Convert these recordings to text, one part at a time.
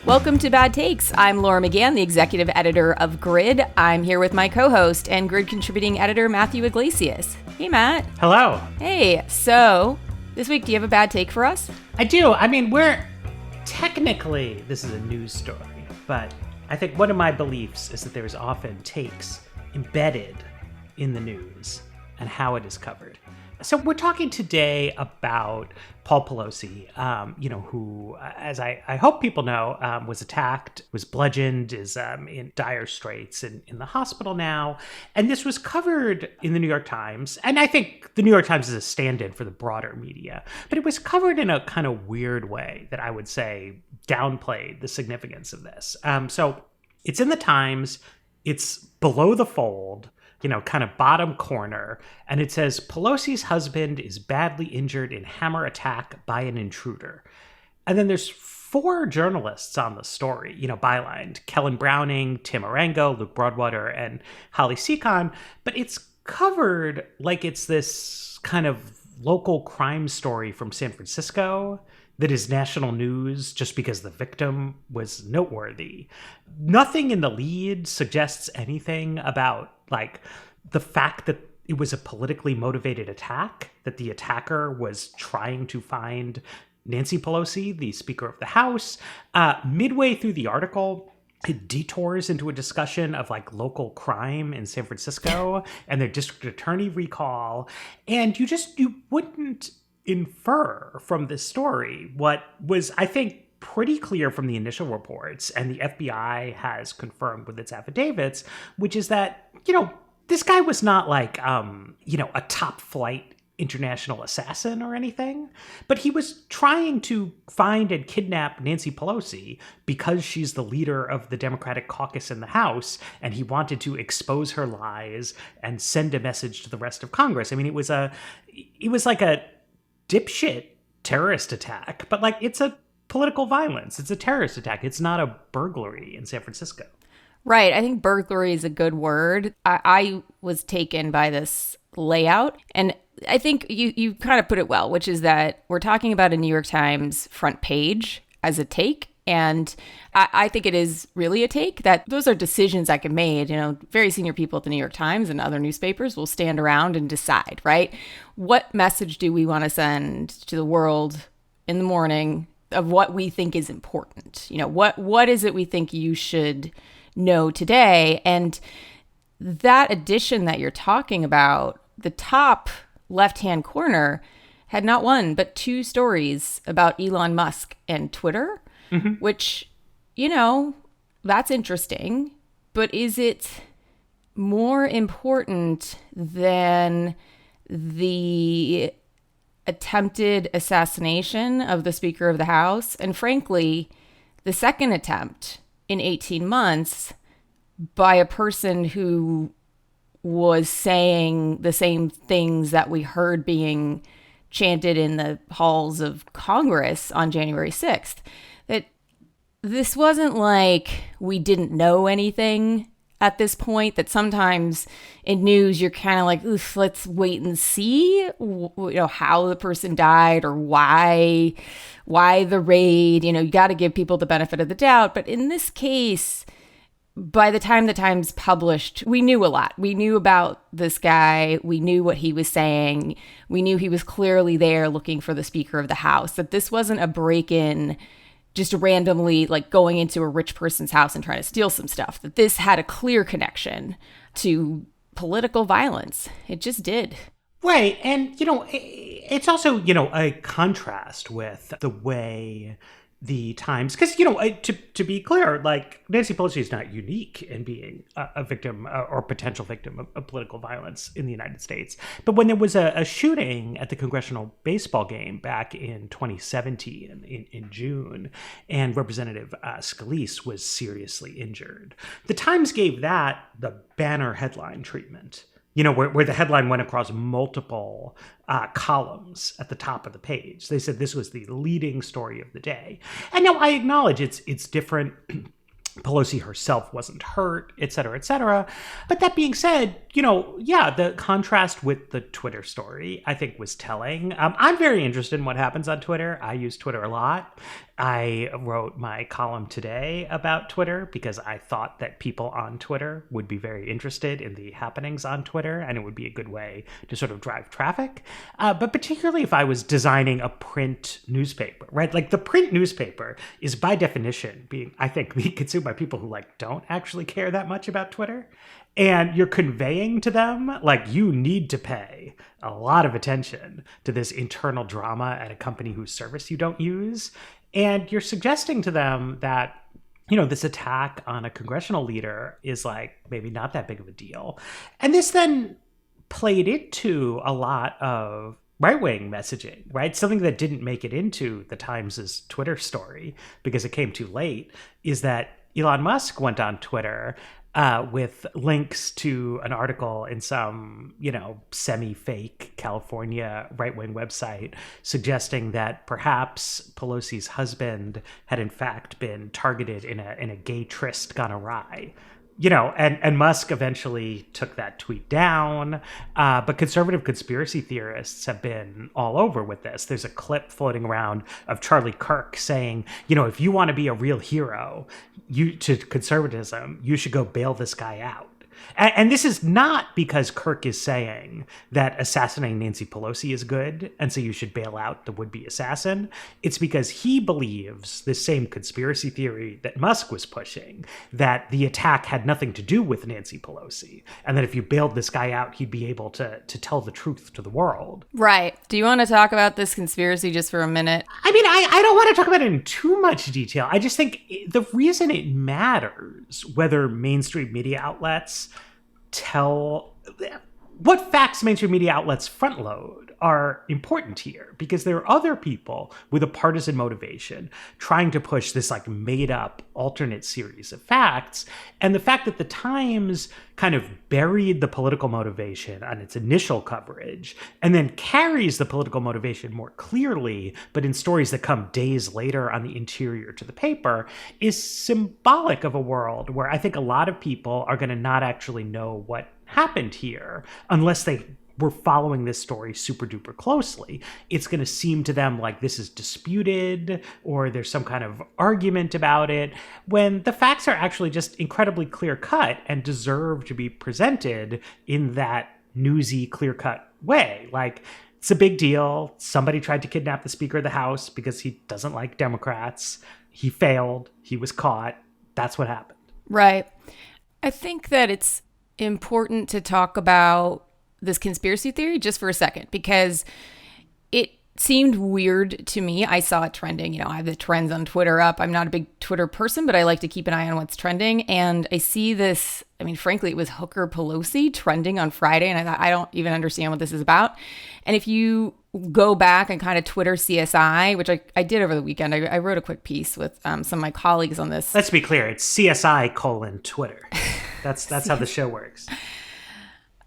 Welcome to Bad Takes. I'm Laura McGann, the executive editor of Grid. I'm here with my co-host and Grid contributing editor, Matthew Iglesias. Hey, Matt. Hello. Hey, so this week, do you have a bad take for us? I do. I mean, technically, this is a news story, but I think one of my beliefs is that there's often takes embedded in the news and how it is covered. So we're talking today about Paul Pelosi, who, as I hope people know, was attacked, was bludgeoned, is in dire straits in the hospital now. And this was covered in the New York Times. And I think the New York Times is a stand-in for the broader media. But it was covered in a kind of weird way that I would say downplayed the significance of this. So it's in the Times. It's below the fold, kind of bottom corner. And it says, Pelosi's husband is badly injured in hammer attack by an intruder. And then there's 4 journalists on the story, bylined: Kellen Browning, Tim Arango, Luke Broadwater, and Holly Seacon. But it's covered like it's this kind of local crime story from San Francisco that is national news just because the victim was noteworthy. Nothing in the lead suggests anything about the fact that it was a politically motivated attack, that the attacker was trying to find Nancy Pelosi, the Speaker of the House. Midway through the article, it detours into a discussion of local crime in San Francisco and their district attorney recall. And you wouldn't infer from this story what was, I think, pretty clear from the initial reports, and the FBI has confirmed with its affidavits, which is that, this guy was not a top flight international assassin or anything, but he was trying to find and kidnap Nancy Pelosi because she's the leader of the Democratic caucus in the House, and he wanted to expose her lies and send a message to the rest of Congress. I mean, it was like a dipshit terrorist attack, but it's a political violence. It's a terrorist attack. It's not a burglary in San Francisco. Right. I think burglary is a good word. I was taken by this layout, and I think you kind of put it well, which is that we're talking about a New York Times front page as a take. And I think it is really a take, that those are decisions that get made. Very senior people at the New York Times and other newspapers will stand around and decide, right? What message do we want to send to the world in the morning of what we think is important? What is it we think you should know today? And that edition that you're talking about, the top left-hand corner, had not one, but 2 stories about Elon Musk and Twitter, which, that's interesting. But is it more important than the attempted assassination of the Speaker of the House? And frankly, the second attempt in 18 months by a person who was saying the same things that we heard being chanted in the halls of Congress on January 6th. That this wasn't like we didn't know anything at this point, that sometimes in news you're kind of like, oof, let's wait and see how the person died or why the raid. You got to give people the benefit of the doubt. But in this case, by the time the Times published, we knew a lot. We knew about this guy. We knew what he was saying. We knew he was clearly there looking for the Speaker of the House, that this wasn't a break-in just randomly going into a rich person's house and trying to steal some stuff, that this had a clear connection to political violence. It just did. Right. And, it's also, a contrast with the way the Times, because, to be clear, Nancy Pelosi is not unique in being a victim or potential victim of political violence in the United States. But when there was a shooting at the congressional baseball game back in 2017 in June, and Representative Scalise was seriously injured, the Times gave that the banner headline treatment. Where the headline went across multiple columns at the top of the page. They said this was the leading story of the day. And now I acknowledge it's different. Pelosi herself wasn't hurt, et cetera, et cetera. But that being said, the contrast with the Twitter story, I think, was telling. I'm very interested in what happens on Twitter. I use Twitter a lot. I wrote my column today about Twitter because I thought that people on Twitter would be very interested in the happenings on Twitter, and it would be a good way to sort of drive traffic. But particularly if I was designing a print newspaper, right? Like the print newspaper is by definition being consumed by people who don't actually care that much about Twitter. And you're conveying to them, you need to pay a lot of attention to this internal drama at a company whose service you don't use. And you're suggesting to them that, this attack on a congressional leader is maybe not that big of a deal. And this then played into a lot of right-wing messaging, right? Something that didn't make it into the Times' Twitter story because it came too late is that Elon Musk went on Twitter with links to an article in some, semi-fake California right-wing website suggesting that perhaps Pelosi's husband had in fact been targeted in a gay tryst gone awry. And Musk eventually took that tweet down. But conservative conspiracy theorists have been all over with this. There's a clip floating around of Charlie Kirk saying, if you want to be a real hero to conservatism, you should go bail this guy out. And this is not because Kirk is saying that assassinating Nancy Pelosi is good, and so you should bail out the would-be assassin. It's because he believes this same conspiracy theory that Musk was pushing, that the attack had nothing to do with Nancy Pelosi, and that if you bailed this guy out, he'd be able to tell the truth to the world. Right. Do you want to talk about this conspiracy just for a minute? I mean, I don't want to talk about it in too much detail. I just think the reason it matters whether mainstream media outlets tell what facts mainstream media outlets front load are important here, because there are other people with a partisan motivation trying to push this made up alternate series of facts. And the fact that the Times kind of buried the political motivation on its initial coverage and then carries the political motivation more clearly, but in stories that come days later on the interior to the paper, is symbolic of a world where I think a lot of people are going to not actually know what happened here unless they were following this story super duper closely. It's going to seem to them like this is disputed or there's some kind of argument about it, when the facts are actually just incredibly clear cut and deserve to be presented in that newsy, clear cut way. It's a big deal. Somebody tried to kidnap the Speaker of the House because he doesn't like Democrats. He failed. He was caught. That's what happened. Right. I think that it's important to talk about this conspiracy theory just for a second, because it seemed weird to me. I saw it trending. I have the trends on Twitter up. I'm not a big Twitter person, but I like to keep an eye on what's trending. And I see this, frankly, it was Hooker Pelosi trending on Friday. And I thought, I don't even understand what this is about. And if you go back and kind of Twitter CSI, which I did over the weekend, I wrote a quick piece with some of my colleagues on this. Let's be clear. It's CSI:Twitter. That's how the show works.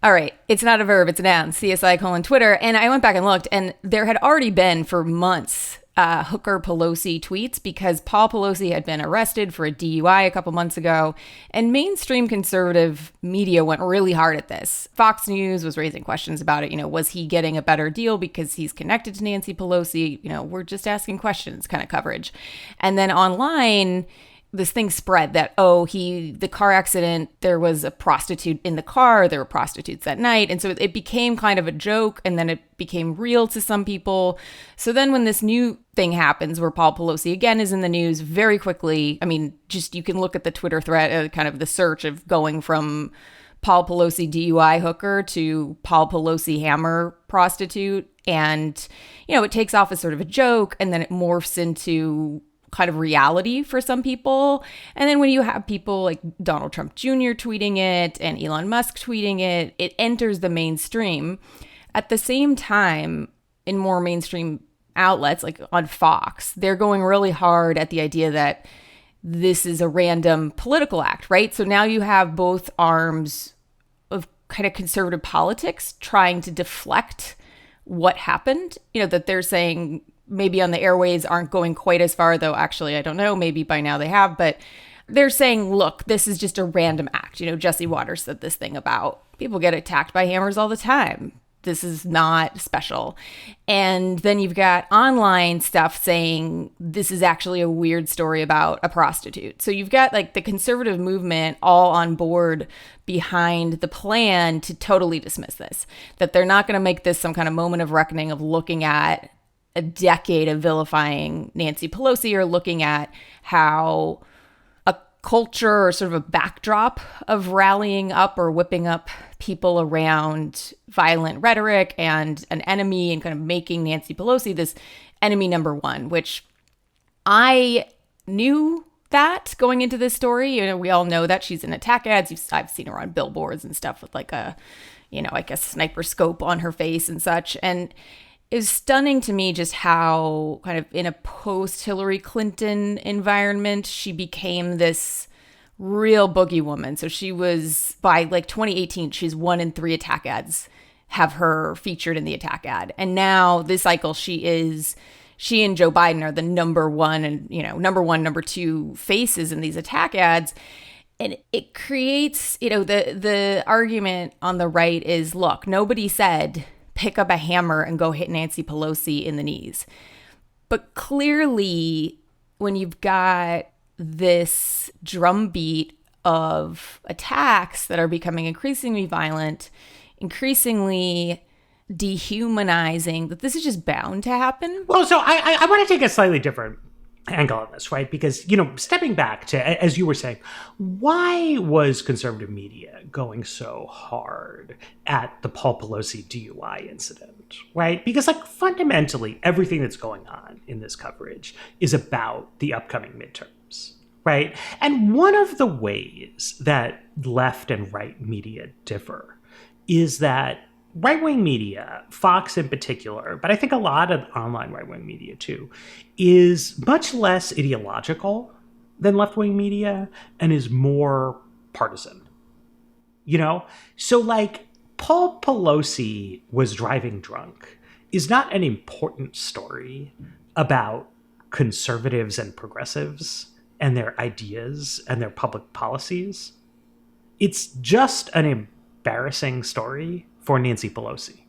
All right. It's not a verb. It's a noun. CSI:Twitter. And I went back and looked, and there had already been for months Hooker Pelosi tweets, because Paul Pelosi had been arrested for a DUI a couple months ago, and mainstream conservative media went really hard at this. Fox News was raising questions about it. Was he getting a better deal because he's connected to Nancy Pelosi? We're just asking questions kind of coverage. And then online, this thing spread that, the car accident, there was a prostitute in the car, there were prostitutes that night. And so it became kind of a joke, and then it became real to some people. So then when this new thing happens where Paul Pelosi again is in the news very quickly, you can look at the Twitter thread, kind of the search of going from Paul Pelosi DUI hooker to Paul Pelosi hammer prostitute. And, it takes off as sort of a joke, and then it morphs into kind of reality for some people. And then when you have people like Donald Trump Jr. tweeting it and Elon Musk tweeting it, it enters the mainstream. At the same time, in more mainstream outlets, like on Fox, they're going really hard at the idea that this is a random political act, right? So now you have both arms of kind of conservative politics trying to deflect what happened, that they're saying maybe on the airways aren't going quite as far, though actually, I don't know, maybe by now they have, but they're saying, look, this is just a random act. Jesse Waters said this thing about people get attacked by hammers all the time. This is not special. And then you've got online stuff saying this is actually a weird story about a prostitute. So you've got like the conservative movement all on board behind the plan to totally dismiss this, that they're not going to make this some kind of moment of reckoning of looking at a decade of vilifying Nancy Pelosi or looking at how a culture or sort of a backdrop of rallying up or whipping up people around violent rhetoric and an enemy and kind of making Nancy Pelosi this enemy number one, which I knew that going into this story. You know, we all know that she's in attack ads. I've seen her on billboards and stuff with like a, like a sniper scope on her face and such. And it was stunning to me just how kind of in a post-Hillary Clinton environment, she became this real boogie woman. So she was, by like 2018, she's 1 in 3 attack ads have her featured in the attack ad. And now this cycle, she and Joe Biden are the number one and, number 1, number 2 faces in these attack ads. And it creates, the argument on the right is, look, nobody said pick up a hammer and go hit Nancy Pelosi in the knees. But clearly, when you've got this drumbeat of attacks that are becoming increasingly violent, increasingly dehumanizing, that this is just bound to happen. Well, so I want to take a slightly different angle on this, right? Because, stepping back to, as you were saying, why was conservative media going so hard at the Paul Pelosi DUI incident, right? Because, like, fundamentally, everything that's going on in this coverage is about the upcoming midterms, right? And one of the ways that left and right media differ is that right-wing media, Fox in particular, but I think a lot of online right-wing media too, is much less ideological than left-wing media and is more partisan. So like Paul Pelosi was driving drunk is not an important story about conservatives and progressives and their ideas and their public policies. It's just an embarrassing story for Nancy Pelosi,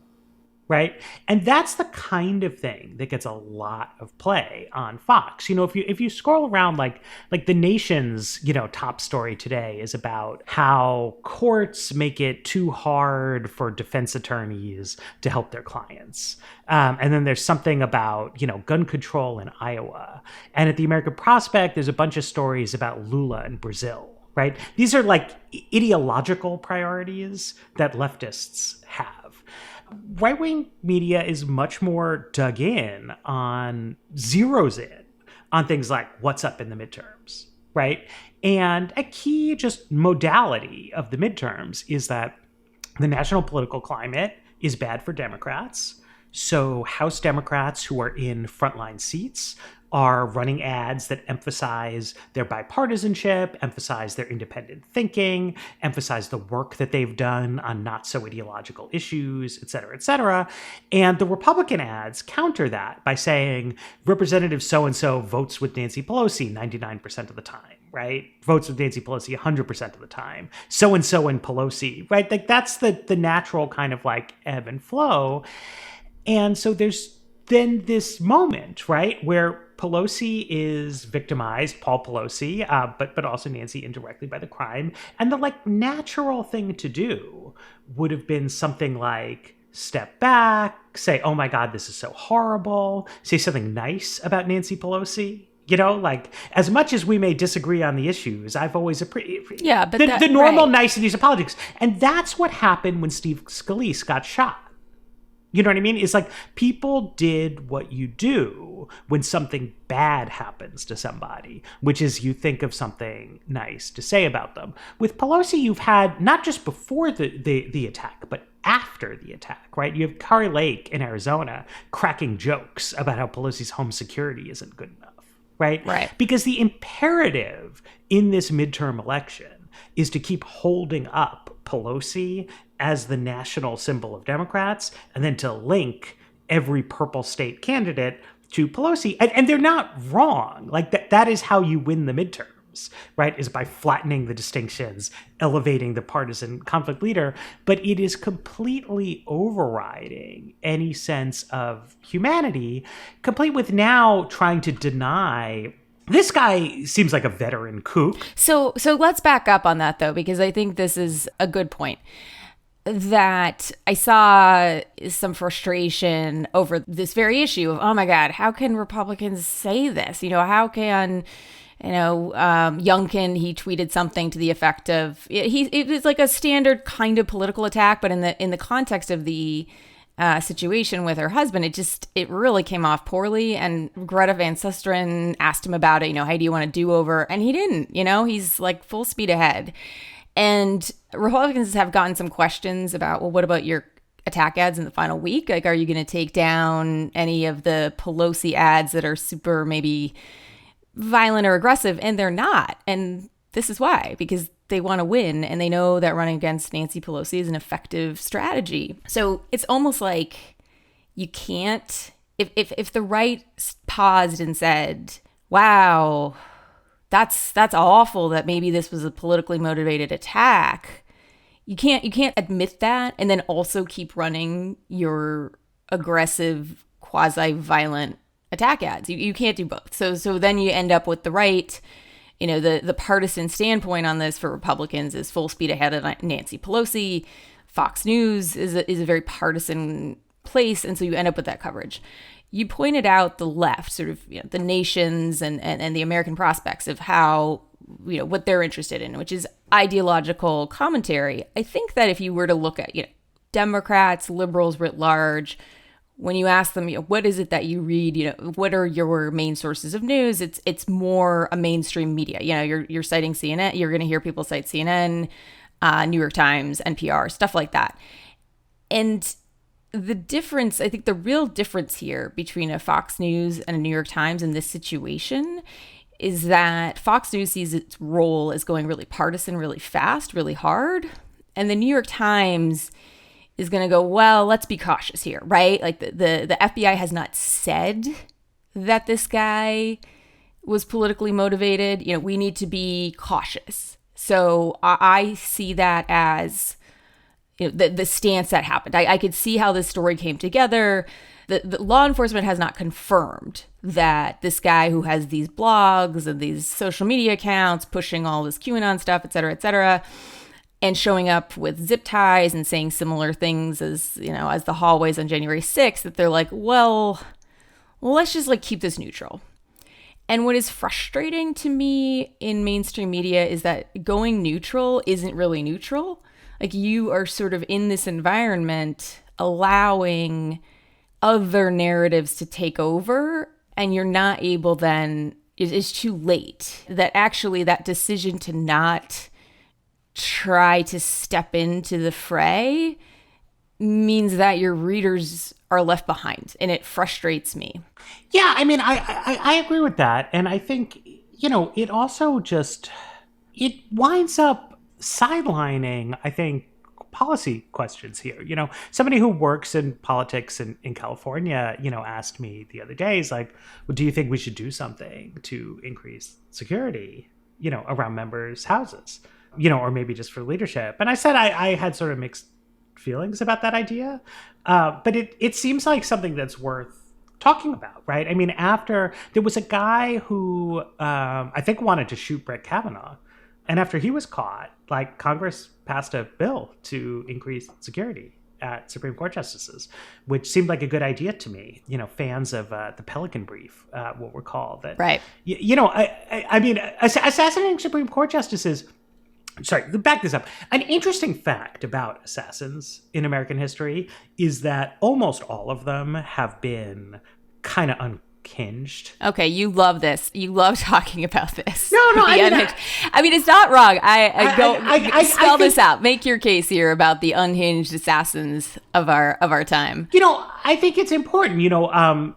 right? And that's the kind of thing that gets a lot of play on Fox. If you scroll around, like the Nation's, top story today is about how courts make it too hard for defense attorneys to help their clients. And then there's something about, gun control in Iowa. And at the American Prospect, there's a bunch of stories about Lula in Brazil. Right? These are like ideological priorities that leftists have. Right-wing media is much more dug in on, zeroes in on things like what's up in the midterms, right? And a key just modality of the midterms is that the national political climate is bad for Democrats. So House Democrats who are in frontline seats are running ads that emphasize their bipartisanship, emphasize their independent thinking, emphasize the work that they've done on not so ideological issues, et cetera, et cetera. And the Republican ads counter that by saying Representative so-and-so votes with Nancy Pelosi 99% of the time, right? Votes with Nancy Pelosi 100% of the time. So-and-so and Pelosi, right? Like that's the natural kind of like ebb and flow. And so there's then this moment, right, where Pelosi is victimized, Paul Pelosi, but also Nancy indirectly by the crime. And the like natural thing to do would have been something like step back, say, oh my God, this is so horrible, say something nice about Nancy Pelosi. Like as much as we may disagree on the issues, I've always appreciated the normal niceties of politics. And that's what happened when Steve Scalise got shot. You know what I mean? It's like people did what you do when something bad happens to somebody, which is you think of something nice to say about them. With Pelosi, you've had not just before the attack, but after the attack, right? You have Kari Lake in Arizona cracking jokes about how Pelosi's home security isn't good enough, right? Right. Because the imperative in this midterm election is to keep holding up Pelosi as the national symbol of Democrats, and then to link every purple state candidate to Pelosi. And they're not wrong. Like that is how you win the midterms. midterms, right, is by flattening the distinctions, elevating the partisan conflict leader, but it is completely overriding any sense of humanity, complete with now trying to deny. This guy seems like a veteran kook. So let's back up on that, though, because I think this is a good point. That I saw some frustration over this very issue of, oh my God, how can Republicans say this? How can, Youngkin, he tweeted something to the effect of, it was like a standard kind of political attack, but in the context of the situation with her husband, it really came off poorly. And Greta Van Susteren asked him about it, how do you want to do over? And he didn't, he's like full speed ahead. And Republicans have gotten some questions about, well, what about your attack ads in the final week? Like, are you going to take down any of the Pelosi ads that are super maybe violent or aggressive? And they're not. And this is why, because they want to win and they know that running against Nancy Pelosi is an effective strategy. So it's almost like you can't, if the right paused and said, wow, that's awful that maybe this was a politically motivated attack. You can't admit that and then also keep running your aggressive, quasi-violent attack ads. You can't do both. So then you end up with the right, the partisan standpoint on this for Republicans is full speed ahead of Nancy Pelosi. Fox News is a very partisan place, and so you end up with that coverage. You pointed out the left, sort of the nations and the American prospects of how, what they're interested in, which is ideological commentary. I think that if you were to look at, Democrats, liberals writ large, when you ask them, what is it that you read, what are your main sources of news? It's more a mainstream media. You're citing CNN. You're going to hear people cite CNN, New York Times, NPR, stuff like that. And the difference, I think the real difference here between a Fox News and a New York Times in this situation is that Fox News sees its role as going really partisan, really fast, really hard. And the New York Times is going to go, well, let's be cautious here, right? Like the FBI has not said that this guy was politically motivated. We need to be cautious. So I see that as the stance that happened. I could see how this story came together. The law enforcement has not confirmed that this guy who has these blogs and these social media accounts pushing all this QAnon stuff, et cetera, and showing up with zip ties and saying similar things as the hallways on January 6th, that they're like, well, let's just keep this neutral. And what is frustrating to me in mainstream media is that going neutral isn't really neutral. You are sort of in this environment allowing other narratives to take over, and you're not able then, it's too late. That actually that decision to not try to step into the fray means that your readers are left behind, and it frustrates me. Yeah, I mean, I agree with that. And I think, it also it winds up sidelining, I think, policy questions here. Somebody who works in politics in California, asked me the other day, is like, well, do you think we should do something to increase security, around members' houses, or maybe just for leadership? And I said I had sort of mixed feelings about that idea. But it seems like something that's worth talking about, right? I mean, after there was a guy who I think wanted to shoot Brett Kavanaugh. And after he was caught, Congress passed a bill to increase security at Supreme Court justices, which seemed like a good idea to me. Fans of the Pelican Brief will recall that. Right. I mean, assassinating Supreme Court justices. Sorry, back this up. An interesting fact about assassins in American history is that almost all of them have been kind of unhinged. Okay, you love this. You love talking about this. No, I mean, it's not wrong. I spell this out. Make your case here about the unhinged assassins of our time. I think it's important.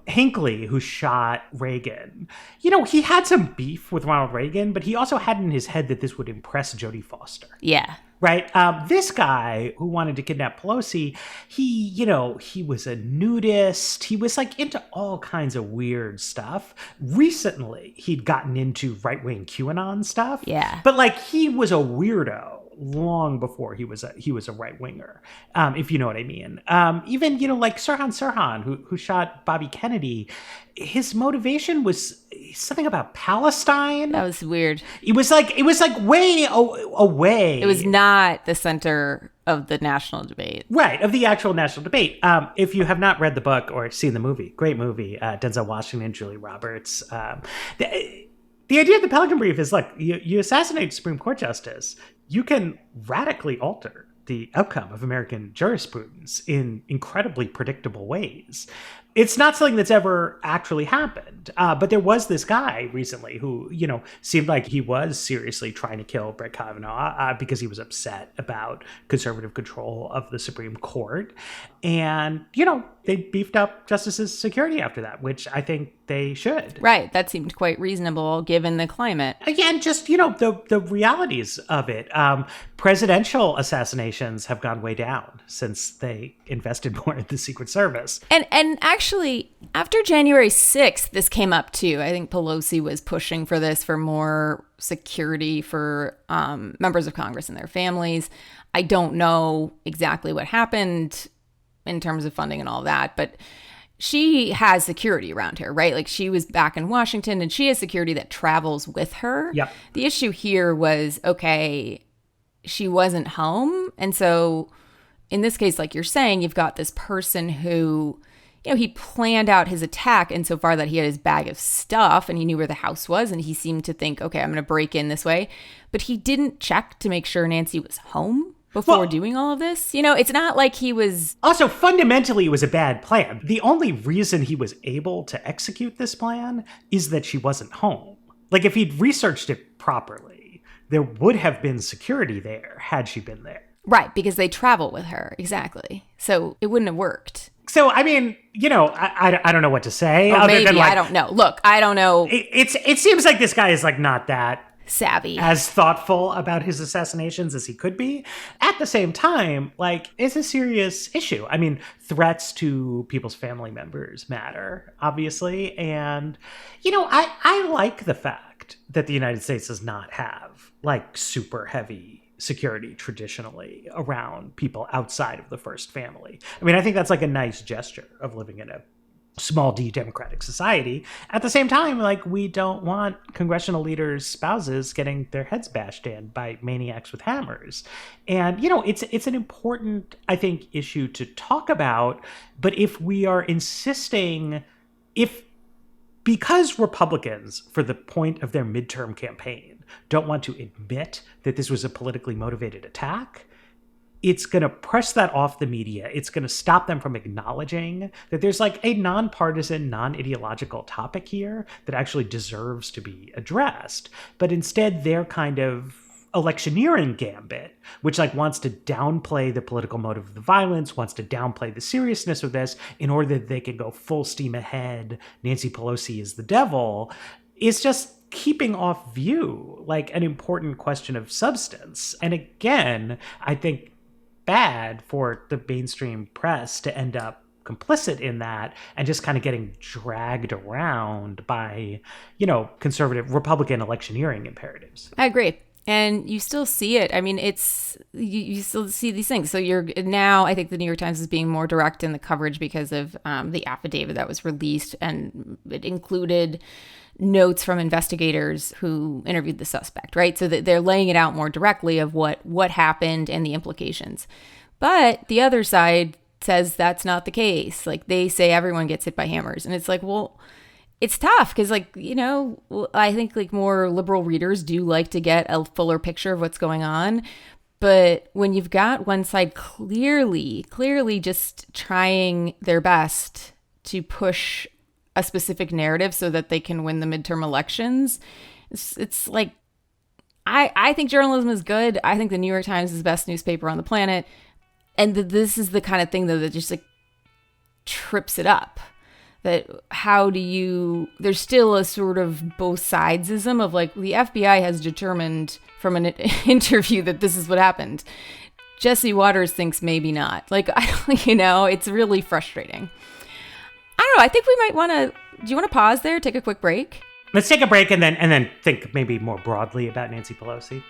Hinckley, who shot Reagan, he had some beef with Ronald Reagan, but he also had in his head that this would impress Jodie Foster. Yeah. right? This guy who wanted to kidnap Pelosi, he was a nudist. He was like into all kinds of weird stuff. Recently, he'd gotten into right-wing QAnon stuff. Yeah. But like he was a weirdo long before he was a right winger, if you know what I mean. Even like Sirhan, who shot Bobby Kennedy, his motivation was something about Palestine. That was weird. It was like way away. It was not the center of the national debate. Right, of the actual national debate. If you have not read the book or seen the movie, great movie, Denzel Washington, Julie Roberts. The idea of the Pelican Brief is, look, you assassinate a Supreme Court justice, you can radically alter the outcome of American jurisprudence in incredibly predictable ways. It's not something that's ever actually happened. But there was this guy recently who, seemed like he was seriously trying to kill Brett Kavanaugh because he was upset about conservative control of the Supreme Court. And, they beefed up justices' security after that, which I think they should. Right. That seemed quite reasonable given the climate. Again, just, the realities of it. Presidential assassinations have gone way down since they invested more in the Secret Service. And actually, after January 6th, this came up too. I think Pelosi was pushing for this, for more security for members of Congress and their families. I don't know exactly what happened in terms of funding and all that, but she has security around her, right? Like, she was back in Washington and she has security that travels with her. Yep. The issue here was, okay, she wasn't home. And so in this case, like you're saying, you've got this person who, he planned out his attack insofar that he had his bag of stuff and he knew where the house was, and he seemed to think, okay, I'm going to break in this way. But he didn't check to make sure Nancy was home before doing all of this. It's not like he was... Also, fundamentally, it was a bad plan. The only reason he was able to execute this plan is that she wasn't home. Like, if he'd researched it properly, there would have been security there had she been there. Right, because they travel with her. Exactly. So it wouldn't have worked. So, I mean, I don't know what to say. Or maybe, I don't know. Look, I don't know. It seems like this guy is like not that savvy, as thoughtful about his assassinations as he could be. At the same time, like, it's a serious issue. I mean, threats to people's family members matter, obviously. And, I like the fact that the United States does not have, like, super heavy security traditionally around people outside of the first family. I mean, I think that's like a nice gesture of living in a small d democratic society. At the same time, like, we don't want congressional leaders' spouses getting their heads bashed in by maniacs with hammers. And, it's an important, I think, issue to talk about. But if we are insisting, because Republicans, for the point of their midterm campaign, don't want to admit that this was a politically motivated attack, it's going to press that off the media. It's going to stop them from acknowledging that there's like a nonpartisan, non-ideological topic here that actually deserves to be addressed. But instead, their kind of electioneering gambit, which like wants to downplay the political motive of the violence, wants to downplay the seriousness of this in order that they can go full steam ahead, Nancy Pelosi is the devil, is just keeping off view like an important question of substance. And again, I think bad for the mainstream press to end up complicit in that and just kind of getting dragged around by, conservative Republican electioneering imperatives. I agree. And you still see it. I mean, you still see these things. So I think the New York Times is being more direct in the coverage because of the affidavit that was released, and it included notes from investigators who interviewed the suspect, right? So that they're laying it out more directly of what happened and the implications. But the other side says that's not the case. Like, they say everyone gets hit by hammers. And it's like, well, it's tough because, like, I think like more liberal readers do like to get a fuller picture of what's going on. But when you've got one side clearly just trying their best to push a specific narrative so that they can win the midterm elections, it's like, I think journalism is good. I think the New York Times is the best newspaper on the planet. And this is the kind of thing that just like trips it up. that how do you, there's still a sort of both sidesism of like, the FBI has determined from an interview that this is what happened. Jesse Waters thinks maybe not. Like, it's really frustrating. I don't know. I think we might want to, do you want to pause there, take a quick break? Let's take a break and then think maybe more broadly about Nancy Pelosi.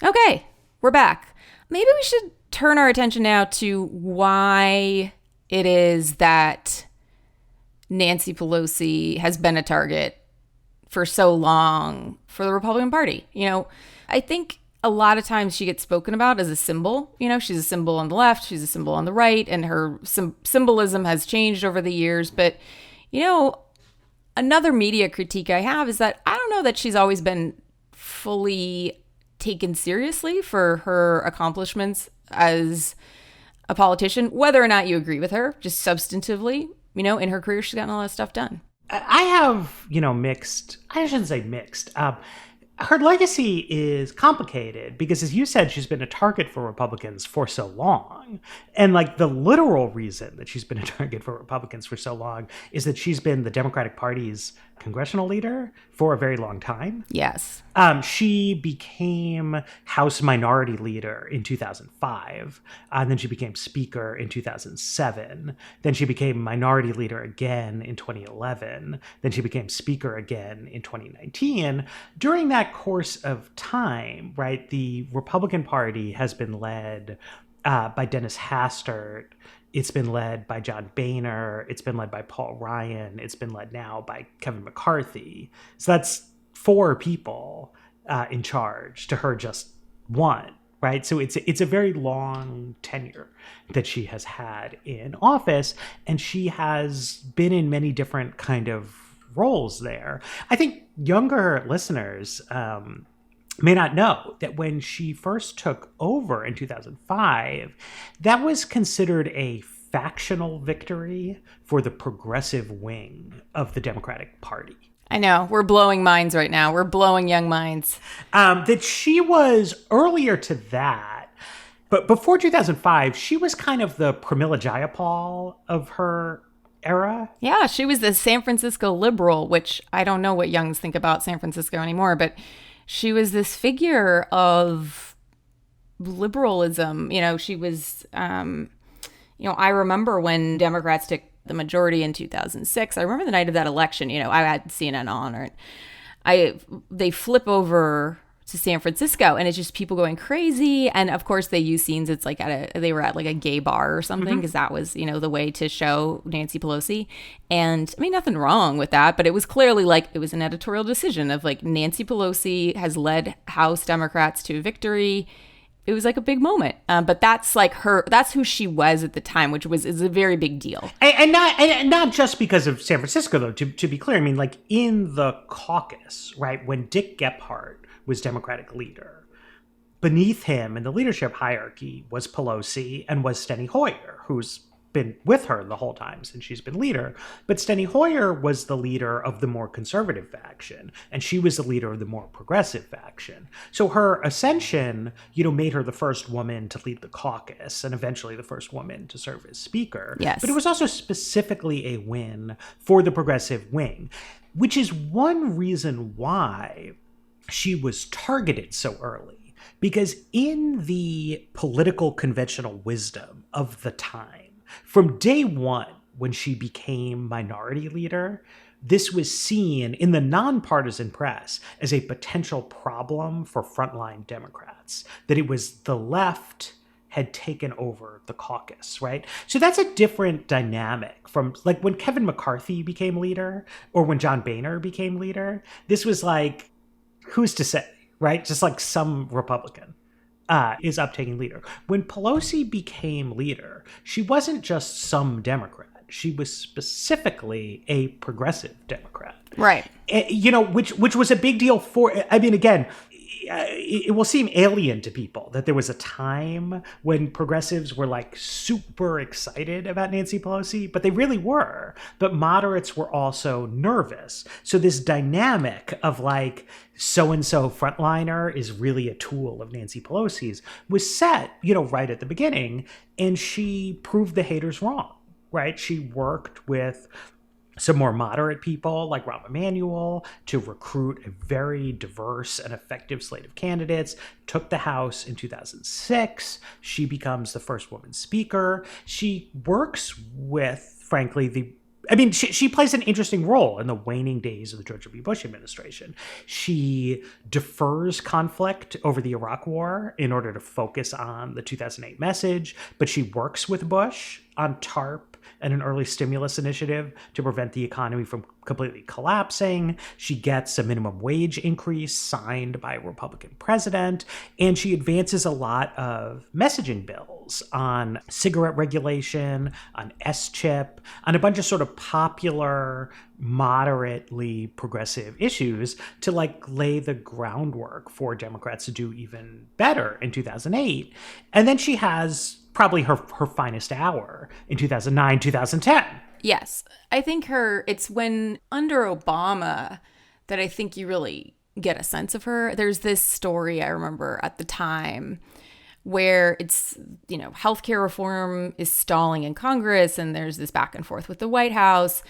Okay, we're back. Maybe we should turn our attention now to why it is that Nancy Pelosi has been a target for so long for the Republican Party. I think a lot of times she gets spoken about as a symbol. She's a symbol on the left, she's a symbol on the right, and her symbolism has changed over the years. But, another media critique I have is that I don't know that she's always been fully taken seriously for her accomplishments as a politician, whether or not you agree with her, just substantively. In her career, she's gotten a lot of stuff done. I have, mixed, I shouldn't say mixed. Her legacy is complicated because, as you said, she's been a target for Republicans for so long. And like the literal reason that she's been a target for Republicans for so long is that she's been the Democratic Party's congressional leader for a very long time. Yes. She became House Minority Leader in 2005. And then she became Speaker in 2007. Then she became Minority Leader again in 2011. Then she became Speaker again in 2019. During that course of time, right, the Republican Party has been led by Dennis Hastert. It's been led by John Boehner. It's been led by Paul Ryan. It's been led now by Kevin McCarthy. So that's 4 people in charge to her just 1, right? So it's a very long tenure that she has had in office, and she has been in many different kind of roles there. I think younger listeners may not know that when she first took over in 2005, that was considered a factional victory for the progressive wing of the Democratic Party. I know. We're blowing minds right now. We're blowing young minds. That she was earlier to that, but before 2005, she was kind of the Pramila Jayapal of her era. Yeah, she was the San Francisco liberal, which I don't know what youngs think about San Francisco anymore, but she was this figure of liberalism. She was, I remember when Democrats took the majority in 2006. I remember the night of that election, I had CNN on, they flip over to San Francisco and it's just people going crazy. And of course they use scenes. It's like they were at like a gay bar or something because that was, the way to show Nancy Pelosi. And I mean, nothing wrong with that, but it was clearly like it was an editorial decision of like Nancy Pelosi has led House Democrats to victory. It was like a big moment. But that's like that's who she was at the time, which is a very big deal. And not just because of San Francisco, though, to be clear. I mean, like in the caucus, right, when Dick Gephardt was Democratic leader, beneath him in the leadership hierarchy was Pelosi and was Steny Hoyer, who's been with her the whole time since she's been leader. But Steny Hoyer was the leader of the more conservative faction, and she was the leader of the more progressive faction. So her ascension, made her the first woman to lead the caucus and eventually the first woman to serve as speaker. Yes. But it was also specifically a win for the progressive wing, which is one reason why she was targeted so early. Because in the political conventional wisdom of the time, from day one, when she became minority leader, this was seen in the nonpartisan press as a potential problem for frontline Democrats, that it was the left had taken over the caucus, right? So that's a different dynamic from like when Kevin McCarthy became leader or when John Boehner became leader. This was like, who's to say, right? Just like some Republican is uptaking leader. When Pelosi became leader, she wasn't just some Democrat. She was specifically a progressive Democrat. Right. Which was a big deal for, I mean, again, it will seem alien to people that there was a time when progressives were like super excited about Nancy Pelosi, but they really were. But moderates were also nervous. So this dynamic of like so-and-so frontliner is really a tool of Nancy Pelosi's was set, right at the beginning. And she proved the haters wrong, right? She worked with some more moderate people like Rahm Emanuel to recruit a very diverse and effective slate of candidates, took the House in 2006. She becomes the first woman speaker. She works with, frankly, she plays an interesting role in the waning days of the George W. Bush administration. She defers conflict over the Iraq War in order to focus on the 2008 message, but she works with Bush on TARP and an early stimulus initiative to prevent the economy from completely collapsing. She gets a minimum wage increase signed by a Republican president, and she advances a lot of messaging bills on cigarette regulation, on S-chip, on a bunch of sort of popular, moderately progressive issues to like lay the groundwork for Democrats to do even better in 2008. And then she has probably her finest hour in 2009, 2010. Yes. I think it's when under Obama that I think you really get a sense of her. There's this story I remember at the time where it's, healthcare reform is stalling in Congress and there's this back and forth with the White House.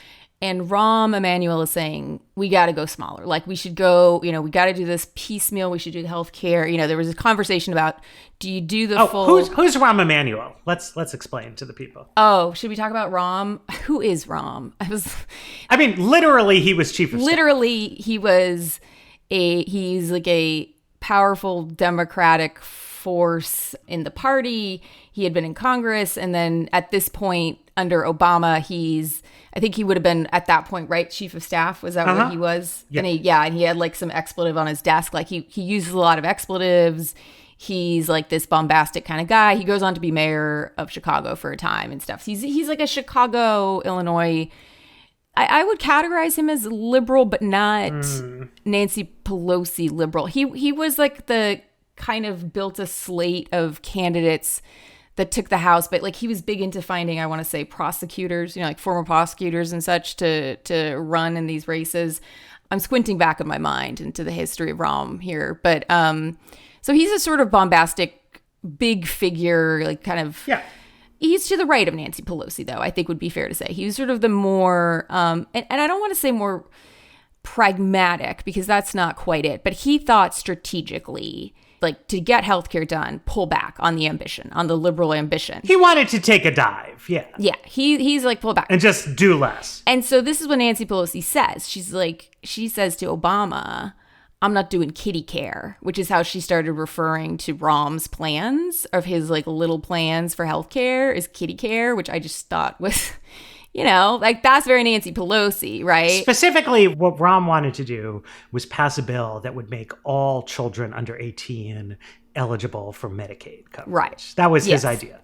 And Rahm Emanuel is saying, we got to go smaller. Like we should go, we got to do this piecemeal. We should do the healthcare. There was a conversation about, do you do the full? Who's Rahm Emanuel? Let's explain to the people. Oh, should we talk about Rahm? Who is Rahm? Literally, he was chief of staff. Literally, he's like a powerful Democratic force in the party. He had been in Congress. And then at this point under Obama, I think he would have been at that point, right? Chief of staff. Was that what he was? Yeah. And he had like some expletive on his desk. Like he uses a lot of expletives. He's like this bombastic kind of guy. He goes on to be mayor of Chicago for a time and stuff. He's like a Chicago, Illinois. I would categorize him as liberal, but not Nancy Pelosi liberal. He was like the kind of built a slate of candidates that took the House, but like he was big into finding, I want to say, prosecutors, like former prosecutors and such to run in these races. I'm squinting back in my mind into the history of Rahm here, but so he's a sort of bombastic, big figure, like kind of. Yeah. He's to the right of Nancy Pelosi, though, I think would be fair to say. He was sort of the more, and I don't want to say more pragmatic because that's not quite it, but he thought strategically, like to get healthcare done, pull back on the ambition, on the liberal ambition. He wanted to take a dive, yeah. Yeah, he's like, pull back. And just do less. And so this is what Nancy Pelosi says. She says to Obama, I'm not doing kitty care, which is how she started referring to Rahm's plans of his like little plans for healthcare is kitty care, which I just thought was, like that's very Nancy Pelosi, right? Specifically, what Rahm wanted to do was pass a bill that would make all children under 18 eligible for Medicaid coverage. Right. That was his idea.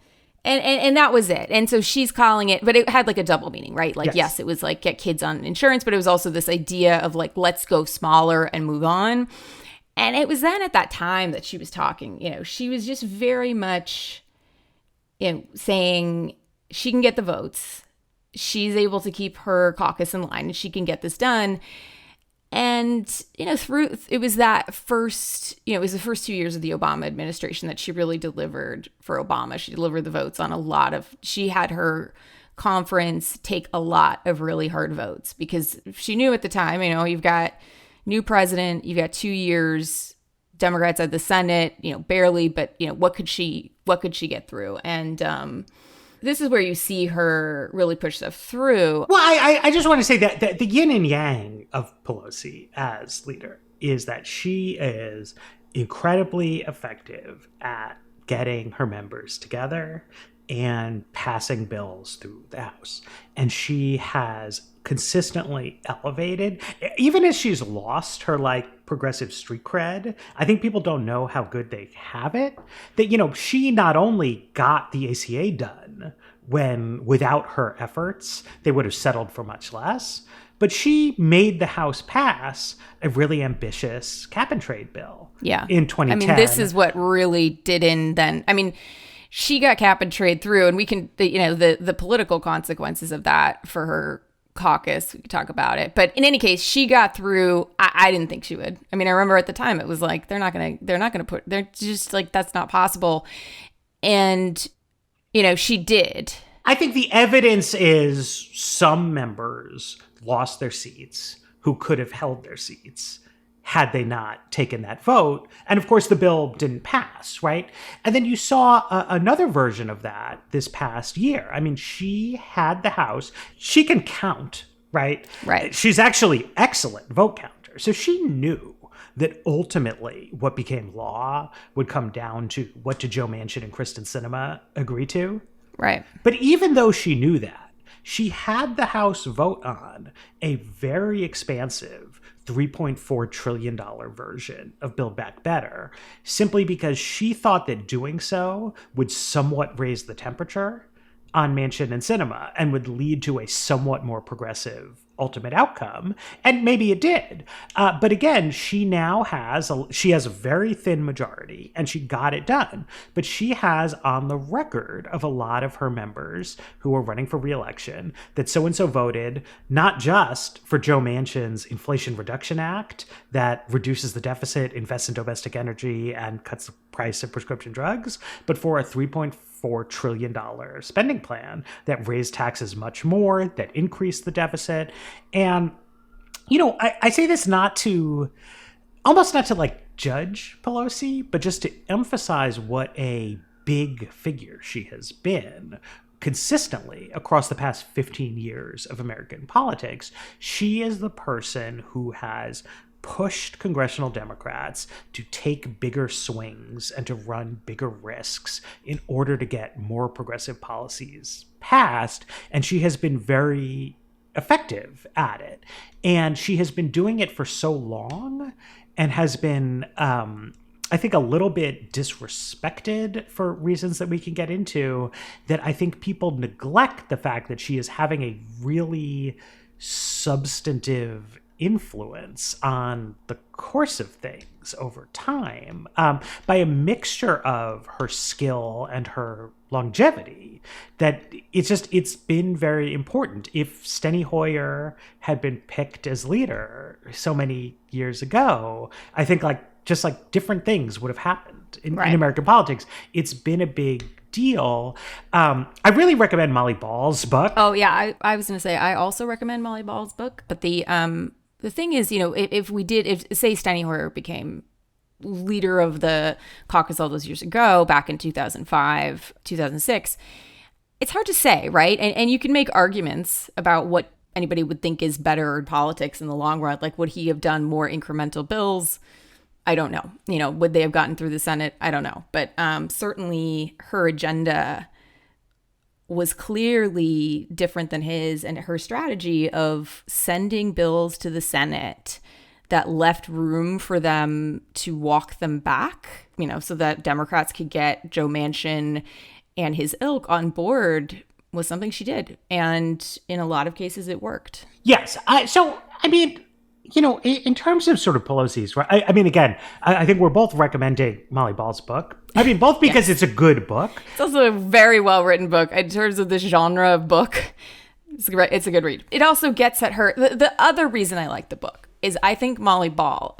And that was it. And so she's calling it, but it had like a double meaning, right? Like, yes, it was like get kids on insurance, but it was also this idea of like, let's go smaller and move on. And it was then at that time that she was talking, she was just very much saying she can get the votes. She's able to keep her caucus in line and she can get this done. And, it was that first, it was the first 2 years of the Obama administration that she really delivered for Obama. She delivered the votes on she had her conference take a lot of really hard votes because she knew at the time, you've got new president, you've got 2 years, Democrats had the Senate, barely, but, what could she get through? And, this is where you see her really push stuff through. Well, I just want to say that the yin and yang of Pelosi as leader is that she is incredibly effective at getting her members together and passing bills through the House. And she has consistently elevated, even as she's lost her like progressive street cred. I think people don't know how good they have it. That, she not only got the ACA done when without her efforts, they would have settled for much less, But she made the House pass a really ambitious cap and trade bill in 2010. I mean, this is what really didn't then. I mean, she got cap and trade through, and we can, the political consequences of that for her caucus, we could talk about it. But in any case, she got through. I didn't think she would. I mean, I remember at the time it was like, they're just like, that's not possible. And, she did. I think the evidence is some members lost their seats who could have held their seats had they not taken that vote. And of course, the bill didn't pass, right? And then you saw another version of that this past year. I mean, she had the House. She can count, right? Right. She's actually excellent vote counter. So she knew that ultimately what became law would come down to what did Joe Manchin and Kristen Sinema agree to? Right. But even though she knew that, she had the House vote on a very expansive $3.4 trillion version of Build Back Better, simply because she thought that doing so would somewhat raise the temperature on Manchin and Sinema and would lead to a somewhat more progressive ultimate outcome. And maybe it did. But again, she now has a very thin majority and she got it done. But she has on the record of a lot of her members who are running for re-election that so-and-so voted not just for Joe Manchin's Inflation Reduction Act that reduces the deficit, invests in domestic energy, and cuts the price of prescription drugs, but for a $3.4 trillion spending plan that raised taxes much more, that increased the deficit. And, I say this almost not to like judge Pelosi, but just to emphasize what a big figure she has been consistently across the past 15 years of American politics. She is the person who has pushed congressional Democrats to take bigger swings and to run bigger risks in order to get more progressive policies passed. And she has been very effective at it. And she has been doing it for so long and has been, I think, a little bit disrespected for reasons that we can get into, that I think people neglect the fact that she is having a really substantive influence on the course of things over time by a mixture of her skill and her longevity, that it's been very important. If Steny Hoyer had been picked as leader so many years ago, I think just different things would have happened in American politics. It's been a big deal. I really recommend Molly Ball's book. Oh yeah, I was going to say I also recommend Molly Ball's book, but the thing is, if say Steny Hoyer became leader of the caucus all those years ago, back in 2005, 2006, it's hard to say, right? And you can make arguments about what anybody would think is better in politics in the long run. Like, would he have done more incremental bills? I don't know. Would they have gotten through the Senate? I don't know. But certainly her agenda was clearly different than his, and her strategy of sending bills to the Senate that left room for them to walk them back, so that Democrats could get Joe Manchin and his ilk on board, was something she did. And in a lot of cases, it worked. Yes. In terms of sort of Pelosi's, right? I think we're both recommending Molly Ball's book. Both because it's a good book. It's also a very well-written book in terms of this genre of book. It's a good read. It also gets at her. The other reason I like the book is I think Molly Ball,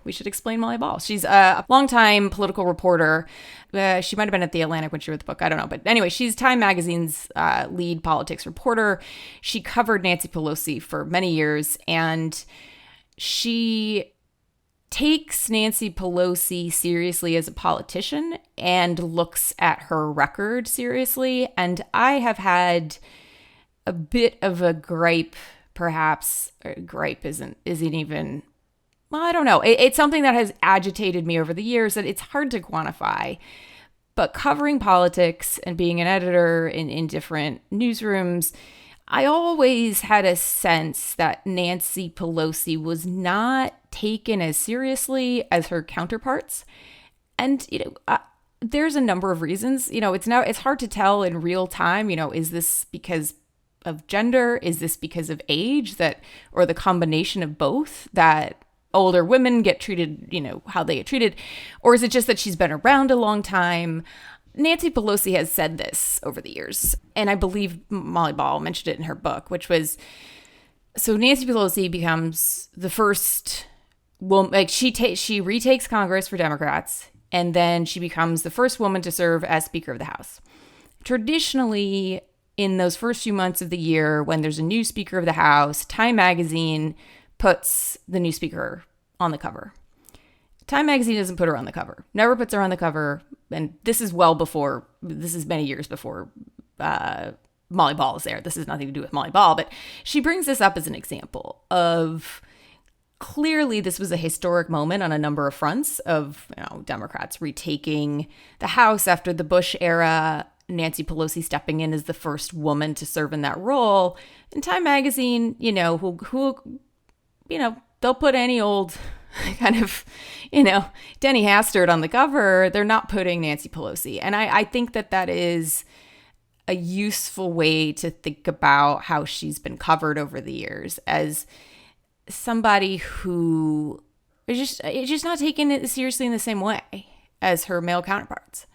we should explain Molly Ball. She's a longtime political reporter. She might have been at The Atlantic when she wrote the book. I don't know. But anyway, she's Time Magazine's lead politics reporter. She covered Nancy Pelosi for many years, and she takes Nancy Pelosi seriously as a politician and looks at her record seriously. And I have had a bit of a gripe, perhaps. Gripe isn't even, well, I don't know. It's something that has agitated me over the years that it's hard to quantify. But covering politics and being an editor in different newsrooms, I always had a sense that Nancy Pelosi was not taken as seriously as her counterparts. And, there's a number of reasons. It's hard to tell in real time, is this because of gender? Is this because of age, that, or the combination of both, that older women get treated, how they get treated? Or is it just that she's been around a long time? Nancy Pelosi has said this over the years, and I believe Molly Ball mentioned it in her book, which was, so Nancy Pelosi becomes the first woman, like she retakes Congress for Democrats, and then she becomes the first woman to serve as Speaker of the House. Traditionally, in those first few months of the year, when there's a new Speaker of the House, Time magazine puts the new Speaker on the cover. Time magazine doesn't put her on the cover, never puts her on the cover. And this is many years before Molly Ball is there. This has nothing to do with Molly Ball, but she brings this up as an example of, clearly this was a historic moment on a number of fronts of, Democrats retaking the House after the Bush era, Nancy Pelosi stepping in as the first woman to serve in that role. And Time magazine, they'll put any old kind of, Denny Hastert on the cover. They're not putting Nancy Pelosi. And I think that is a useful way to think about how she's been covered over the years, as somebody who is just not taken it seriously in the same way as her male counterparts.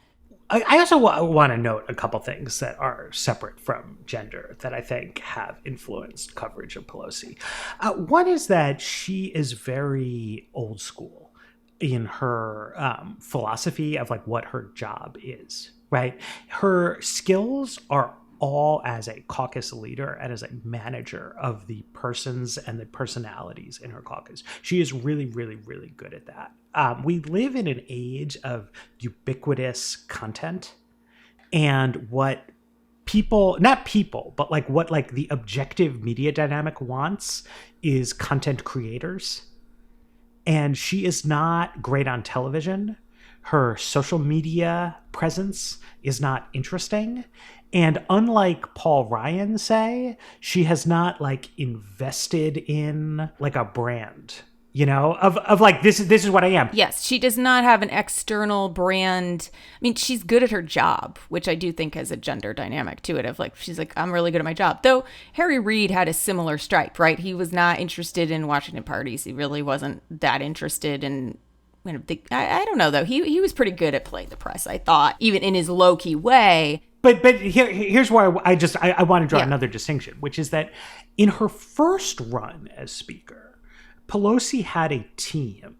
I also want to note a couple things that are separate from gender that I think have influenced coverage of Pelosi. One is that she is very old school in her philosophy of like what her job is, right? Her skills are all as a caucus leader and as a manager of the persons and the personalities in her caucus. She is really, really, really good at that. We live in an age of ubiquitous content, and what not people, but what the objective media dynamic wants is content creators. And she is not great on television. Her social media presence is not interesting. And unlike Paul Ryan, say, she has not invested in a brand, of this is what I am. Yes, she does not have an external brand. I mean, she's good at her job, which I do think has a gender dynamic to it, of she's I'm really good at my job. Though Harry Reid had a similar stripe, right? He was not interested in Washington parties. He really wasn't that interested in, I don't know, though. He was pretty good at playing the press, I thought, even in his low-key way. But here's where I want to draw another distinction, which is that in her first run as Speaker, Pelosi had a team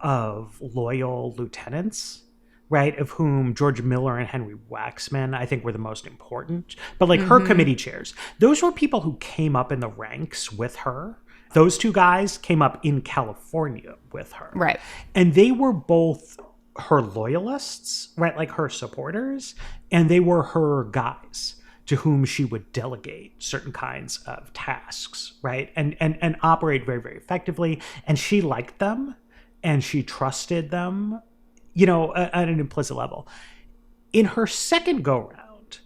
of loyal lieutenants, right, of whom George Miller and Henry Waxman, I think, were the most important. But her committee chairs, those were people who came up in the ranks with her. Those two guys came up in California with her. Right. And they were both her loyalists, right, her supporters, and they were her guys to whom she would delegate certain kinds of tasks, right, and operate very, very effectively. And she liked them, and she trusted them, at an implicit level. In her second go-round,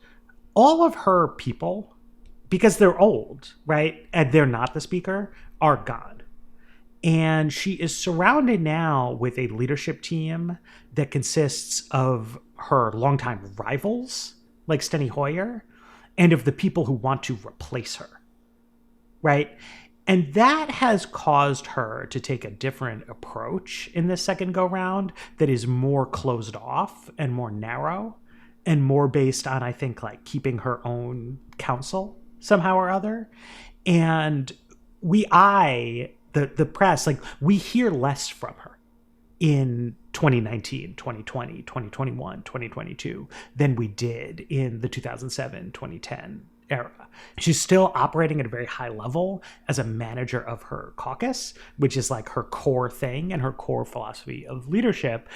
all of her people, because they're old, right, and they're not the Speaker, are gone. And she is surrounded now with a leadership team that consists of her longtime rivals, like Steny Hoyer, and of the people who want to replace her, right? And that has caused her to take a different approach in this second go-round that is more closed off and more narrow and more based on, I think, keeping her own counsel somehow or other. And the press, we hear less from her in 2019, 2020, 2021, 2022 than we did in the 2007, 2010 era. She's still operating at a very high level as a manager of her caucus, which is her core thing and her core philosophy of leadership.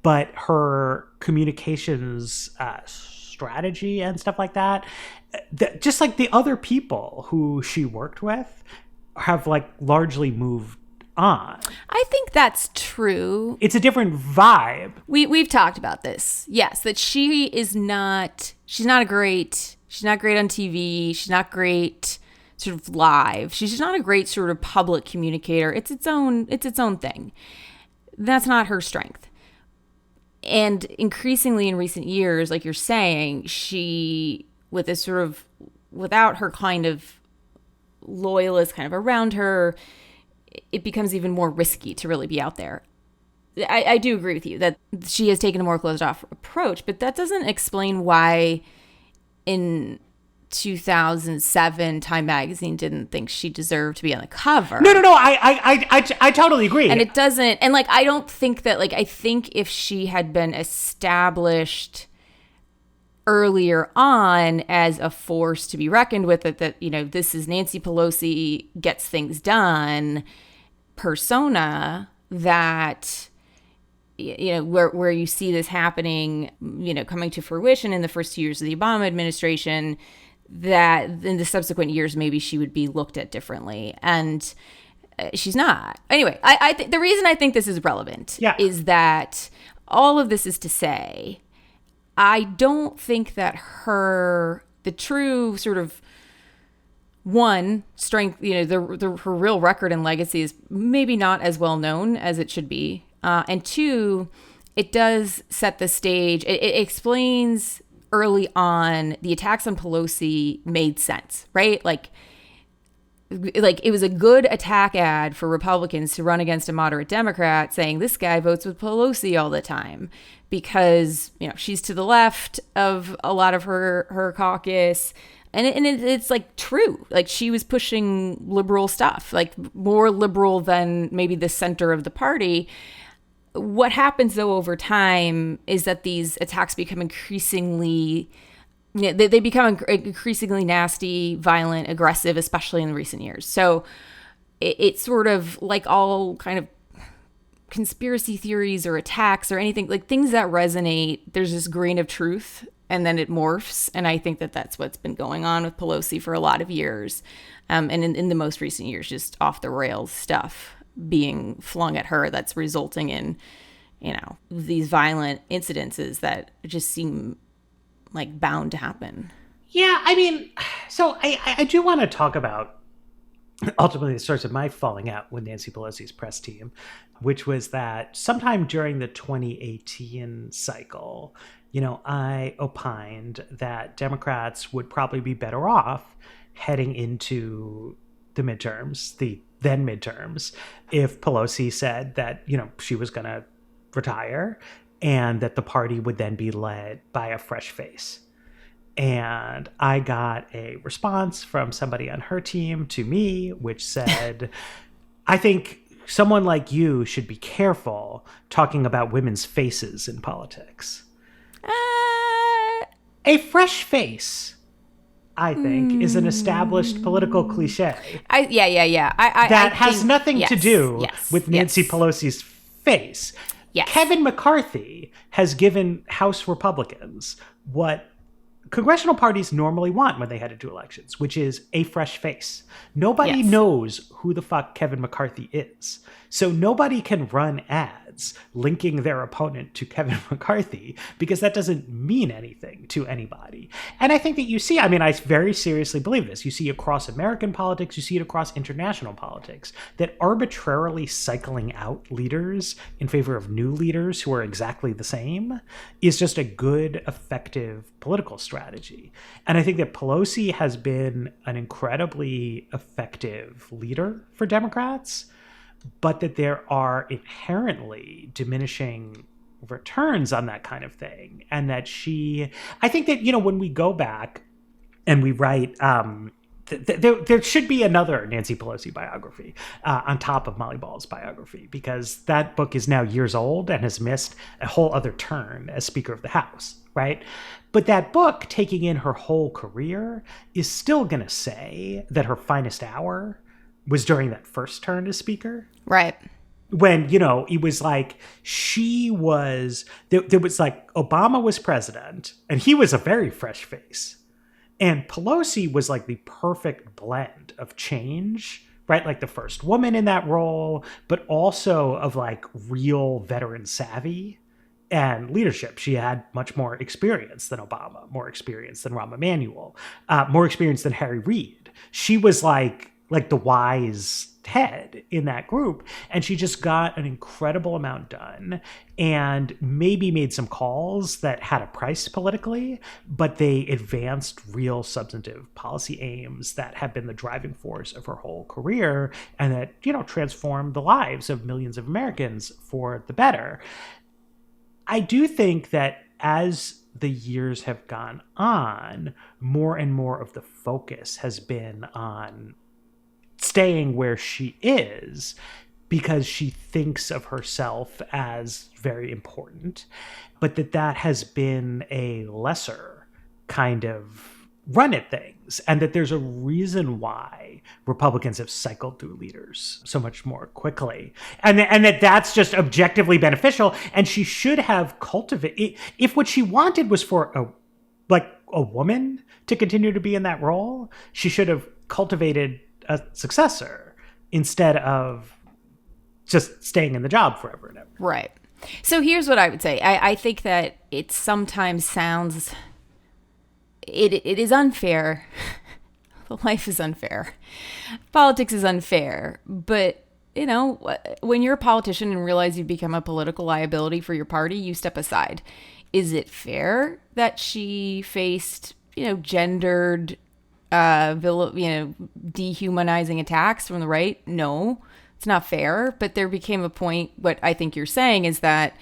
But her communications strategy and stuff like that, just the other people who she worked with, have largely moved on. I think that's true. It's a different vibe. We've talked about this. Yes, that she's not great on TV. She's not great sort of live. She's just not a great sort of public communicator. It's its own thing. That's not her strength. And increasingly in recent years, like you're saying, she, with this sort of without her kind of loyalists kind of around her, it becomes even more risky to really be out there. I do agree with you that she has taken a more closed off approach, but that doesn't explain why in 2007 Time Magazine didn't think she deserved to be on the cover. No. I totally agree. And it doesn't, and like, I don't think that, like, I think if she had been established earlier on as a force to be reckoned with, that you know, this is Nancy Pelosi gets things done persona, that, you know, where you see this happening, you know, coming to fruition in the first 2 years of the Obama administration, that in the subsequent years maybe she would be looked at differently, and she's not. Anyway, I think the reason I think this is relevant is that all of this is to say, I don't think that the true sort of one strength, you know, her real record and legacy is maybe not as well known as it should be. And two, it does set the stage. It explains early on the attacks on Pelosi made sense, right? Like it was a good attack ad for Republicans to run against a moderate Democrat saying this guy votes with Pelosi all the time because, you know, she's to the left of a lot of her caucus. And it's like true. Like she was pushing liberal stuff, like more liberal than maybe the center of the party. What happens, though, over time is that these attacks become increasingly, you know, they become increasingly nasty, violent, aggressive, especially in the recent years. So it's sort of like all kind of conspiracy theories or attacks or anything, like things that resonate, there's this grain of truth and then it morphs. And I think that that's what's been going on with Pelosi for a lot of years. And in the most recent years, just off the rails stuff being flung at her that's resulting in, you know, these violent incidences that just seem like bound to happen. Yeah, I mean, so I do want to talk about ultimately the source of my falling out with Nancy Pelosi's press team, which was that sometime during the 2018 cycle, you know, I opined that Democrats would probably be better off heading into the midterms, the then midterms, if Pelosi said that, you know, she was going to retire and that the party would then be led by a fresh face. And I got a response from somebody on her team to me, which said, I think someone like you should be careful talking about women's faces in politics. A fresh face, I think, is an established political cliche. That has nothing to do with Nancy Pelosi's face. Yes. Kevin McCarthy has given House Republicans what congressional parties normally want when they head into elections, which is a fresh face. Nobody knows who the fuck Kevin McCarthy is. So nobody can run ads linking their opponent to Kevin McCarthy because that doesn't mean anything to anybody. And I think that you see, I mean, I very seriously believe this. You see across American politics, you see it across international politics, that arbitrarily cycling out leaders in favor of new leaders who are exactly the same is just a good, effective political strategy. And I think that Pelosi has been an incredibly effective leader for Democrats, but that there are inherently diminishing returns on that kind of thing. And that I think that, you know, when we go back and we write, there should be another Nancy Pelosi biography on top of Molly Ball's biography, because that book is now years old and has missed a whole other turn as Speaker of the House, right? But that book, taking in her whole career, is still going to say that her finest hour was during that first turn as Speaker. Right. When, you know, it was like there was like Obama was president and he was a very fresh face. And Pelosi was like the perfect blend of change, right? Like the first woman in that role, but also of like real veteran savvy and leadership. She had much more experience than Obama, more experience than Rahm Emanuel, more experience than Harry Reid. She was like like the wise head in that group. And she just got an incredible amount done and maybe made some calls that had a price politically, but they advanced real substantive policy aims that have been the driving force of her whole career and that, transformed the lives of millions of Americans for the better. I do think that as the years have gone on, more and more of the focus has been on staying where she is because she thinks of herself as very important, but that has been a lesser kind of run at things, and that there's a reason why Republicans have cycled through leaders so much more quickly, and that's just objectively beneficial. And she should have cultivated, if what she wanted was for a woman to continue to be in that role, she should have cultivated a successor instead of just staying in the job forever and ever. Right. So here's what I would say. I think that it sometimes sounds, it is unfair. Life is unfair. Politics is unfair. But, when you're a politician and realize you've become a political liability for your party, you step aside. Is it fair that she faced, gendered, dehumanizing attacks from the right? No, it's not fair. But there became a point, what I think you're saying is that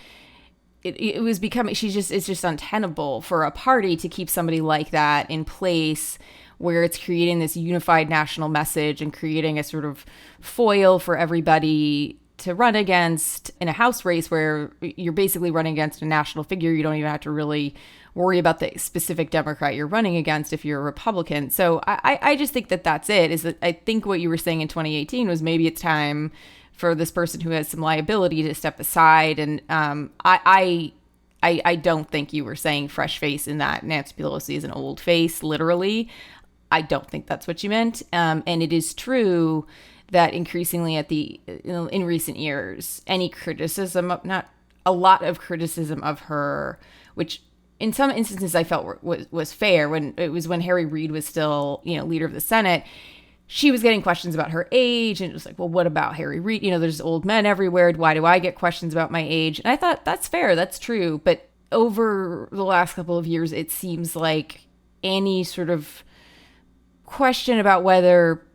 it was becoming, it's just untenable for a party to keep somebody like that in place, where it's creating this unified national message and creating a sort of foil for everybody to run against in a House race where you're basically running against a national figure. You don't even have to really worry about the specific Democrat you're running against if you're a Republican. So I just think that that's it, is that I think what you were saying in 2018 was maybe it's time for this person who has some liability to step aside. And I don't think you were saying fresh face in that Nancy Pelosi is an old face, literally. I don't think that's what you meant. And it is true that increasingly in recent years, any criticism, not a lot of criticism of her, which in some instances I felt was fair, when Harry Reid was still, leader of the Senate, she was getting questions about her age, and it was like, well, what about Harry Reid? There's old men everywhere. Why do I get questions about my age? And I thought, that's fair, that's true. But over the last couple of years, it seems like any sort of question about whether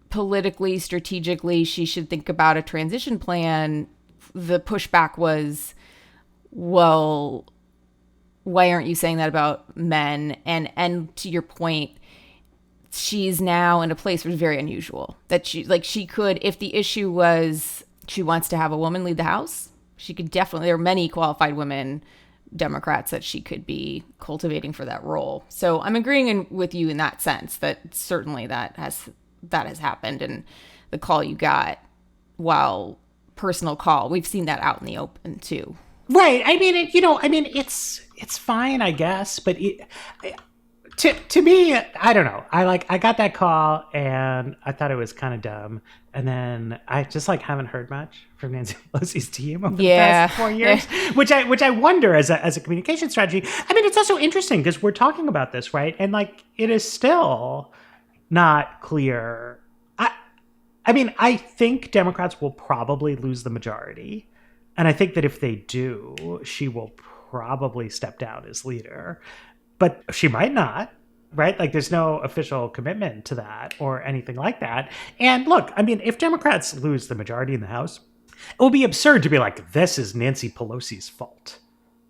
politically, strategically, she should think about a transition plan, the pushback was, well, why aren't you saying that about men? And to your point, she's now in a place where it's very unusual that she could, if the issue was she wants to have a woman lead the House, she could definitely, there are many qualified women Democrats that she could be cultivating for that role. So I'm agreeing with you in that sense, that certainly that has happened. And the call you got, while personal call, we've seen that out in the open too. Right. I mean, it's fine, I guess, but to me, I don't know. I got that call and I thought it was kind of dumb. And then I just haven't heard much from Nancy Pelosi's team over the past 4 years, which I wonder as a communication strategy. I mean, it's also interesting because we're talking about this, right? And it is still not clear. I think Democrats will probably lose the majority. And I think that if they do, she will probably step down as leader. But she might not, right? There's no official commitment to that or anything like that. And look, I mean, if Democrats lose the majority in the House, it will be absurd to be like, this is Nancy Pelosi's fault,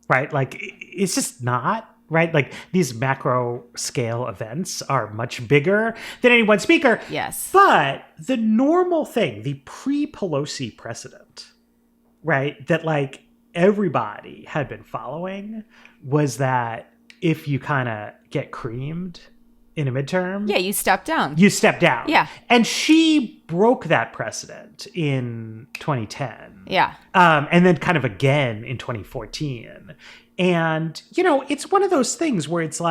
right? It's just not, right? These macro scale events are much bigger than any one speaker. Yes. But the normal thing, the pre-Pelosi precedent, right, that everybody had been following was that if you kind of get creamed in a midterm, yeah, you step down. Yeah. And she broke that precedent in 2010. Yeah. And then kind of again in 2014. And, it's one of those things where it's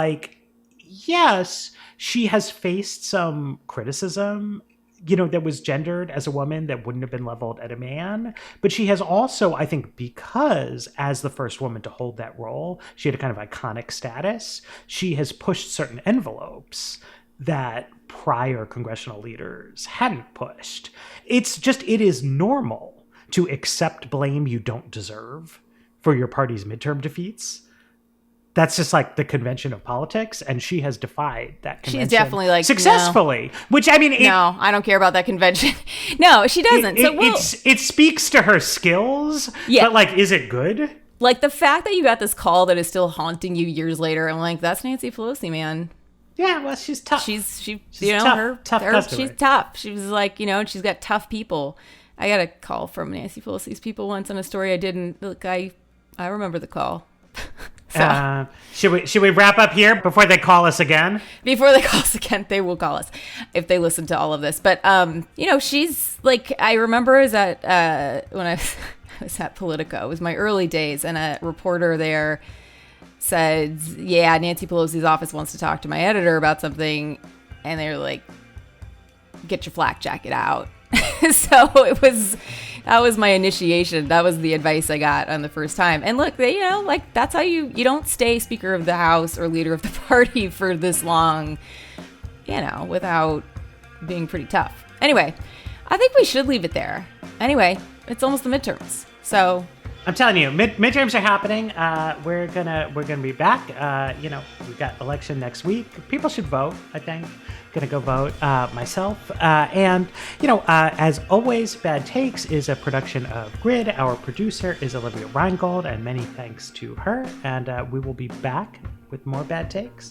yes, she has faced some criticism, that was gendered as a woman that wouldn't have been leveled at a man. But she has also, I think, because as the first woman to hold that role, she had a kind of iconic status. She has pushed certain envelopes that prior congressional leaders hadn't pushed. It is normal to accept blame you don't deserve for your party's midterm defeats. That's just like the convention of politics, and she has defied that convention. She's definitely like successfully. No. Which I mean, no, I don't care about that convention. No, she doesn't. It speaks to her skills. Yeah. But like, is it good? Like the fact that you got this call that is still haunting you years later. I'm like, that's Nancy Pelosi, man. Yeah, well, she's tough. She's tough customer. She's tough. She was like, she's got tough people. I got a call from Nancy Pelosi's people once on a story I didn't look. I remember the call. So. Should we wrap up here before they call us again? Before they call us again, they will call us if they listen to all of this. But she's like, I remember is that when I was at Politico, it was my early days, and a reporter there said, "Yeah, Nancy Pelosi's office wants to talk to my editor about something," and they were like, "Get your flak jacket out." So that was my initiation. That was the advice I got on the first time. And look, they, that's how you don't stay Speaker of the House or leader of the party for this long, without being pretty tough. Anyway, I think we should leave it there. Anyway, it's almost the midterms. So I'm telling you, midterms are happening. We're gonna be back. We've got election next week. People should vote, I think. Gonna go vote myself. As always, Bad Takes is a production of Grid. Our producer is Olivia Reingold, and many thanks to her. And we will be back with more Bad Takes.